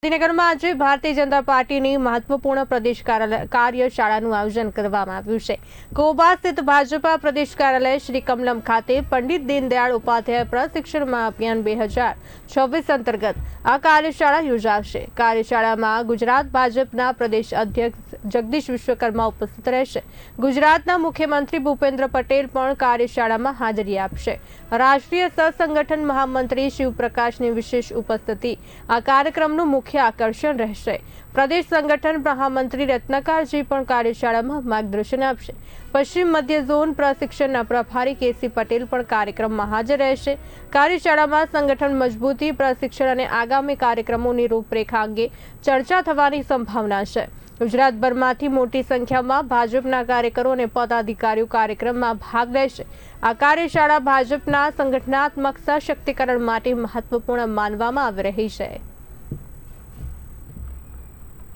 ગાંધીનગરમાં આજે ભારતીય જનતા પાર્ટીની મહત્વપૂર્ણ પ્રદેશ કાર્યશાળાનું આયોજન કરવામાં આવ્યું છે। કોબા સ્થિત ભાજપા પ્રદેશ કાર્યાલય શ્રી કમલમ ખાતે પંડિત દીનદયાળ ઉપાધ્યાય પ્રશિક્ષણ મહાઅભિયાન 2026 અંતર્ગત આ કાર્યશાળા યોજાશે। કાર્યશાળામાં ગુજરાત ભાજપના પ્રદેશ અધ્યક્ષ જગદીશ વિશ્વકર્મા ઉપસ્થિત રહેશે। ગુજરાતના મુખ્યમંત્રી ભૂપેન્દ્ર પટેલ પણ કાર્યશાળામાં હાજરી આપશે। રાષ્ટ્રીય સહસંગઠન મહામંત્રી શિવપ્રકાશની વિશેષ ઉપસ્થિતિ આ કાર્યક્રમનું મુખ્ય આકર્ષણ રહેશે। પ્રદેશ સંગઠન મહામંત્રી રત્નાકરજી પણ કાર્યશાળામાં માર્ગદર્શન આપશે। પશ્ચિમ મધ્ય ઝોન પ્રશિક્ષણના પ્રભારી કેસી પટેલ પણ કાર્યક્રમમાં હાજર રહેશે। કાર્યશાળામાં સંગઠન મજબૂતી, પ્રશિક્ષણ અને આગામી કાર્યક્રમોની રૂપરેખા અંગે ચર્ચા થવાની સંભાવના છે। ગુજરાતભરમાંથી મોટી સંખ્યામાં ભાજપના કાર્યકરો અને પદાધિકારીઓ કાર્યક્રમમાં ભાગ લેશે। આ કાર્યશાળા ભાજપના સંગઠનાત્મક સશક્તિકરણ માટે મહત્વપૂર્ણ માનવામાં આવી રહી છે।